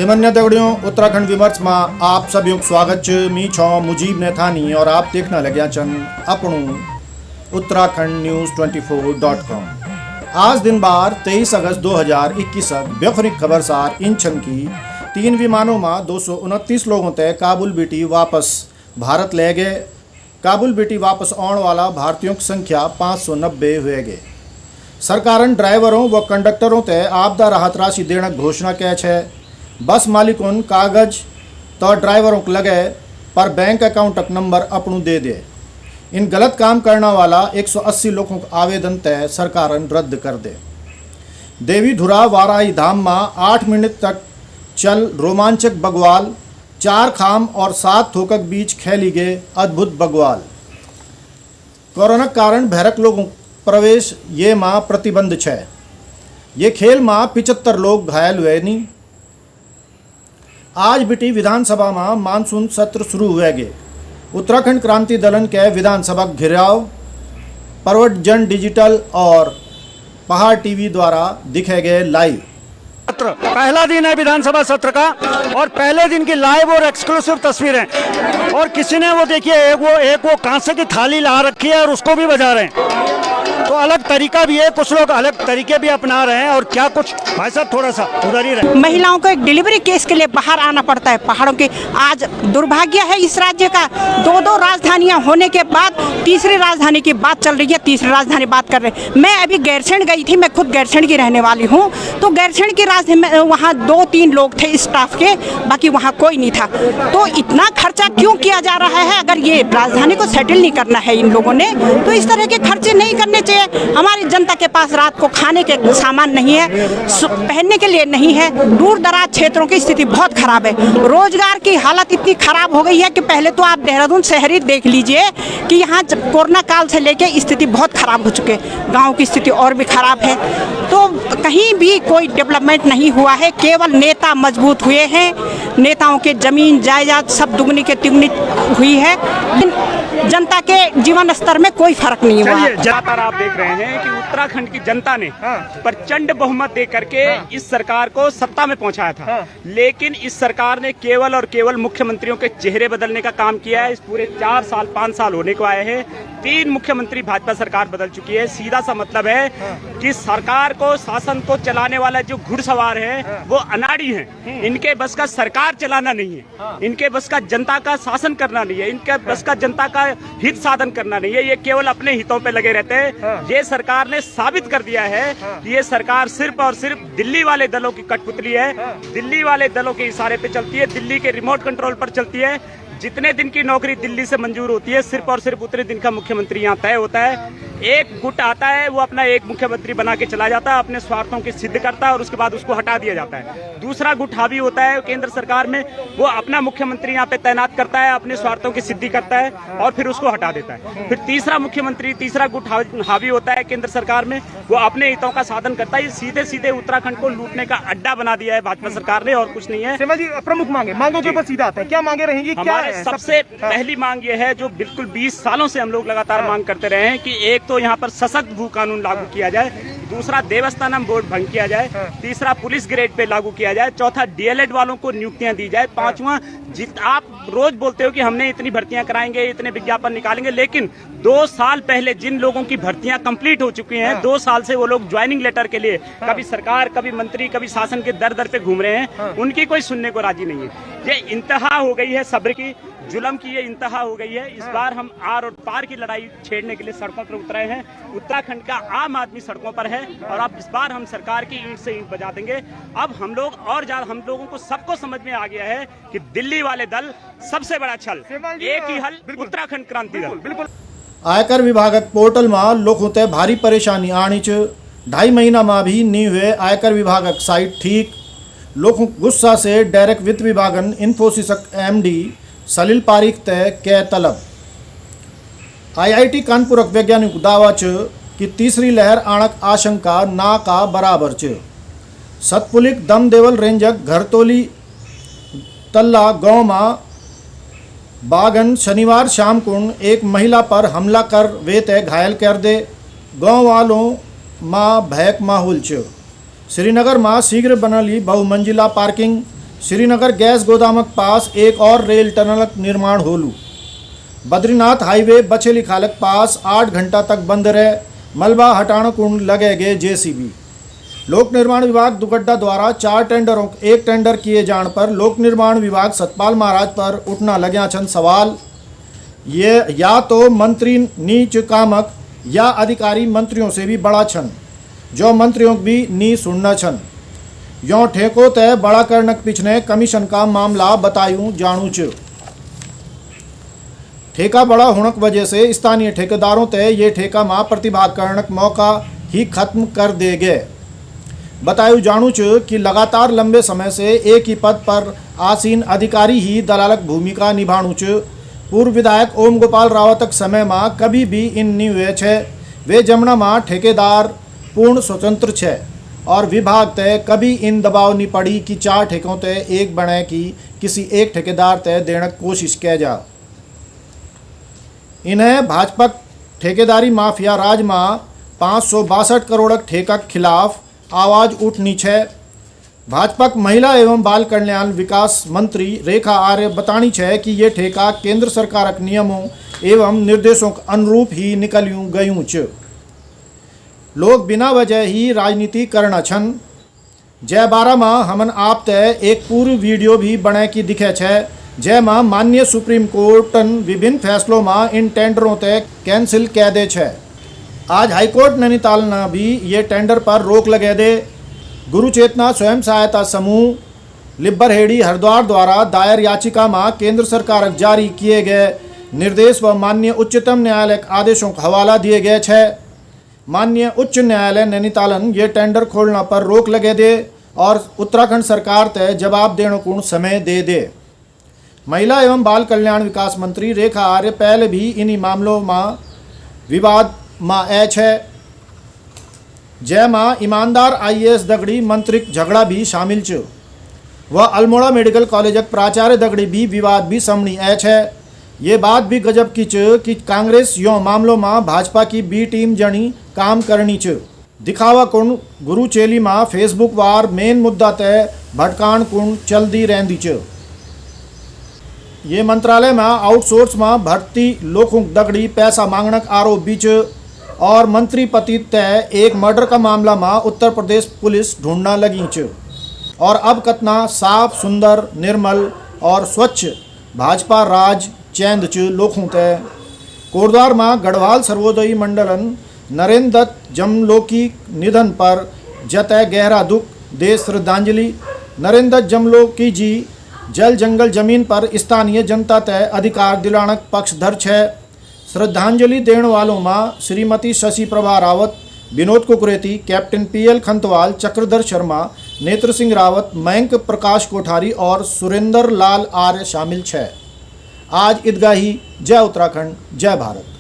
सामान्य दगड़ियों उत्तराखंड विमर्श में आप सभी को स्वागत च। मी छो मुजीब नेथानी और आप देखने लग्या चन अपनू उत्तराखंड न्यूज़ 24.com। आज दिन बार 23 अगस्त 2021 बेखुरी खबर सार इन छन की 3 विमानों में 229 लोगों तय काबुल बेटी वापस भारत ले गए। काबुल बेटी वापस आने वाला भारतीयों की संख्या 590 हुए गए। सरकारन ड्राइवरों व कंडक्टरों तय आपदा राहत राशि देने की घोषणा कै छे। बस मालिकों कागज तो ड्राइवरों को लगे पर बैंक अकाउंट नंबर अपनू दे दे। इन गलत काम करने वाला 180 लोगों का आवेदन तय सरकारन रद्द कर दे। देवी धुरा वाराही धाम में 8 मिनट तक चल रोमांचक बगवाल, 4 खाम और 7 थोकक बीच खेली गए अद्भुत बगवाल। कोरोना कारण भैरक लोगों प्रवेश ये माँ प्रतिबंध छे। ये खेल में 75 लोग घायल हुए नहीं। आज बिटी विधानसभा में मानसून सत्र शुरू हुए गए। उत्तराखंड क्रांति दलन के विधानसभा घेराव परवट जन डिजिटल और पहाड़ टीवी द्वारा दिखे गए लाइव। पहला दिन है विधानसभा सत्र का और पहले दिन की लाइव और एक्सक्लूसिव तस्वीरें। और किसी ने वो देखिए एक वो कांसे की थाली ला रखी है और उसको भी बजा रहे हैं। तो अलग तरीका भी है, कुछ लोग अलग तरीके भी अपना रहे हैं। और क्या कुछ भाई साहब थोड़ा सा उधर ही रहे। महिलाओं को एक डिलीवरी केस के लिए बाहर आना पड़ता है पहाड़ों के। आज दुर्भाग्य है इस राज्य का, 2 राजधानियां होने के बाद तीसरी राजधानी की बात चल रही है। तीसरी राजधानी बात कर रहे हैं। मैं अभी गैरसैंण गई थी, मैं खुद गैरसैंण की रहने वाली हूँ। तो गैरसैंण की राजधानी में वहाँ 2-3 लोग थे स्टाफ के, बाकी वहाँ कोई नहीं था। तो इतना खर्चा क्यों किया जा रहा है? अगर ये राजधानी को सेटल नहीं करना है इन लोगों ने तो इस तरह के खर्चे नहीं करने चाहिए। हमारी जनता के पास रात को खाने के सामान नहीं है, पहनने के लिए नहीं है। दूर दराज क्षेत्रों की स्थिति बहुत खराब है। रोजगार की हालत इतनी खराब हो गई है कि पहले तो आप देहरादून शहरी देख लीजिए कि यहाँ कोरोना काल से लेके स्थिति बहुत खराब हो चुके। गाँव की स्थिति और भी खराब है। तो कहीं भी कोई डेवलपमेंट नहीं हुआ है। केवल नेता मजबूत हुए हैं। नेताओं के जमीन जायदाद सब दुगनी के तिगुनी हुई है। जनता के जीवन स्तर में कोई फर्क नहीं हुआ। लगातार आप देख रहे हैं कि उत्तराखंड की जनता ने प्रचंड बहुमत दे करके इस सरकार को सत्ता में पहुंचाया था। लेकिन इस सरकार ने केवल और केवल मुख्यमंत्रियों के चेहरे बदलने का काम किया है। इस पूरे 4 साल 5 साल होने को आए हैं, 3 मुख्यमंत्री भाजपा सरकार बदल चुकी है। सीधा सा मतलब है कि सरकार को, शासन को चलाने वाला जो घुड़सवार है वो अनाड़ी है। इनके बस का सरकार चलाना नहीं है, इनके बस का जनता का शासन करना नहीं है, इनके बस का जनता का हित साधन करना नहीं है। ये केवल अपने हितों पे लगे रहते हैं। ये सरकार ने साबित कर दिया है कि ये सरकार सिर्फ और सिर्फ दिल्ली वाले दलों की कठपुतली है, दिल्ली वाले दलों के इशारे पे चलती है, दिल्ली के रिमोट कंट्रोल पर चलती है। जितने दिन की नौकरी दिल्ली से मंजूर होती है, सिर्फ और सिर्फ उतने दिन का मुख्यमंत्री यहाँ तय होता है। एक गुट आता है, वो अपना एक मुख्यमंत्री बना के चला जाता है, अपने स्वार्थों की सिद्ध करता है और उसके बाद उसको हटा दिया जाता है। दूसरा गुट हावी होता है केंद्र सरकार में, वो अपना मुख्यमंत्री यहाँ पे तैनात करता है, अपने स्वार्थों की सिद्धि करता है और फिर उसको हटा देता है। फिर तीसरा मुख्यमंत्री, तीसरा गुट हावी होता है केंद्र सरकार में, वो अपने हितों का साधन करता है। सीधे सीधे उत्तराखंड को लूटने का अड्डा बना दिया है भाजपा सरकार ने और कुछ नहीं है। प्रमुख मांगों के ऊपर सीधा आते हैं, क्या मांगे रहेंगी? हमारे सबसे पहली मांग ये है, जो बिल्कुल 20 सालों से हम लोग लगातार मांग करते रहे हैं, कि एक तो यहाँ पर सशक्त भू कानून लागू किया जाए, दूसरा देवस्थानम बोर्ड भंग किया जाए, तीसरा पुलिस ग्रेड पे लागू किया जाए, चौथा डीएलएड वालों को नियुक्तियां दी जाए, पांचवा आप रोज बोलते हो कि हमने इतनी भर्तियां कराएंगे, इतने विज्ञापन निकालेंगे, लेकिन 2 साल पहले जिन लोगों की भर्तियां कंप्लीट हो चुकी हैं, 2 साल से वो लोग ज्वाइनिंग लेटर के लिए कभी सरकार, कभी मंत्री, कभी शासन के दर दर पे घूम रहे हैं, उनकी कोई सुनने को राजी नहीं है। ये इंतहा हो गई है सब्र की, जुल्म की ये इंतहा हो गई है। इस बार हम आर और पार की लड़ाई छेड़ने के लिए सड़कों पर उतरे हैं। उत्तराखंड का आम आदमी सड़कों पर है और अब इस बार हम सरकार की ईंट से ईंट बजा देंगे। अब हम लोग और ज्यादा, हम लोगों को सबको समझ में आ गया है कि दिल्ली वाले दल सबसे बड़ा छल, एक ही हल, उत्तराखंड क्रांति दल। बिल्कुल। आयकर विभाग पोर्टल में लोगों ते भारी परेशानी आनी च 2.5 महीना में भी नहीं हुए आयकर विभाग साइट ठीक। लोगों गुस्सा से डायरेक्ट वित्त विभागन इन्फोसिस MD सलील पारिक तय के तलब। IIT कानपुर वैज्ञानिक दावा च कि तीसरी लहर आणक आशंका ना का बराबर च। सतपुलिक दमदेवल रेंजक घरतोली तल्ला गांव में बागन शनिवार शाम को एक महिला पर हमला कर वे तय घायल कर दे। गांव वालों में भयक माहौल च। श्रीनगर में शीघ्र बनली बहुमंजिला पार्किंग श्रीनगर गैस गोदामक पास एक और रेल टनलक निर्माण होलू। बद्रीनाथ हाईवे बछेली खालक पास 8 घंटा तक बंद रहे, मलबा हटाण कुंड लगे गए जेसीबी। लोक निर्माण विभाग दुगड्डा द्वारा 4 टेंडरों एक टेंडर किए जाने पर लोक निर्माण विभाग सतपाल महाराज पर उठना लग्या छन सवाल। ये या तो मंत्री नीच कामक या अधिकारी मंत्रियों से भी बड़ा छन, जो मंत्रियों भी नी सुनना छन। यों ठेको तय बड़ा करनक पिछने कमीशन का मामला बतायूं जानू च। ठेका बड़ा होनक वजह से स्थानीय ठेकेदारों तय ये ठेका मां प्रतिभाग करनक मौका ही खत्म कर दे गए। बतायू जानू च कि लगातार लंबे समय से एक ही पद पर आसीन अधिकारी ही दलालक भूमिका निभाणु च। पूर्व विधायक ओम गोपाल रावतक समय में कभी भी इन नहीं हुए छे। वे जमना में ठेकेदार पूर्ण स्वतंत्र छे और विभाग तय कभी इन दबाव नहीं पड़ी कि 4 ठेकों तय एक बने की किसी एक ठेकेदार तय देने की कोशिश किया जा। इन्हें भाजपा ठेकेदारी माफिया राज में 562 करोड़ ठेका के खिलाफ आवाज उठनी छे। भाजपा महिला एवं बाल कल्याण विकास मंत्री रेखा आर्य बतानी छे कि ये ठेका केंद्र सरकार के नियमों एवं निर्देशों के अनुरूप ही निकलूं गयूं च। लोग बिना वजह ही राजनीति करना छन। जय 12 में हमन आप तय एक पूर्व वीडियो भी बने की दिखे छे, जय में माननीय सुप्रीम कोर्टन विभिन्न फैसलों में इन टेंडरों तय कैंसिल कह दे छे। आज हाईकोर्ट नैनीताल ने भी ये टेंडर पर रोक लगे दे। गुरु चेतना स्वयं सहायता समूह लिब्बरहेड़ी हरिद्वार द्वारा दायर याचिका में केंद्र सरकार जारी किए गए निर्देश व माननीय उच्चतम न्यायालय के आदेशों का हवाला दिए गए छे। माननीय उच्च न्यायालय नैनीतालन ये टेंडर खोलना पर रोक लगे दे और उत्तराखंड सरकार तय जवाब देने को समय दे दे। महिला एवं बाल कल्याण विकास मंत्री रेखा आर्य पहले भी इन्हीं मामलों में विवाद में ए छे। जय मां ईमानदार IAS दगड़ी मंत्रिक झगड़ा भी शामिल छ व अल्मोड़ा मेडिकल कॉलेज प्राचार्य दगड़ी भी विवाद भी सामने ए छे। ये बात भी गजब की छ कि कांग्रेस यो मामलों में भाजपा की बी टीम जनी काम करनी छ। दिखावा कुण गुरु चेली में फेसबुक वार मेन मुद्दा तय भटकाण कुण चलती रहती छ। ये मंत्रालय में आउटसोर्स में भर्ती लोगों दगड़ी पैसा मांगनक आरोप भी छ और मंत्री पति तय एक मर्डर का मामला में उत्तर प्रदेश पुलिस ढूंढना लगी छ। और अब कतना साफ सुंदर निर्मल और स्वच्छ भाजपा राज चैंद च लोगों तय। कोटद्वार में गढ़वाल सर्वोदयी मंडलन नरेंद्र दत्त जमलोकी निधन पर जतय गहरा दुख दे श्रद्धांजलि। नरेंद्र दत्त जमलोकी जी जल जंगल जमीन पर स्थानीय जनता तय अधिकार दिलानक पक्षधर छे। श्रद्धांजलि देने वालों में श्रीमती शशि प्रभा रावत, विनोद कुकरेती, कैप्टन PL खंतवाल, चक्रधर शर्मा, नेत्र सिंह रावत, मयंक प्रकाश कोठारी और सुरेंद्र लाल आर्य शामिल छे। आज ईदगाही जय उत्तराखंड जय भारत।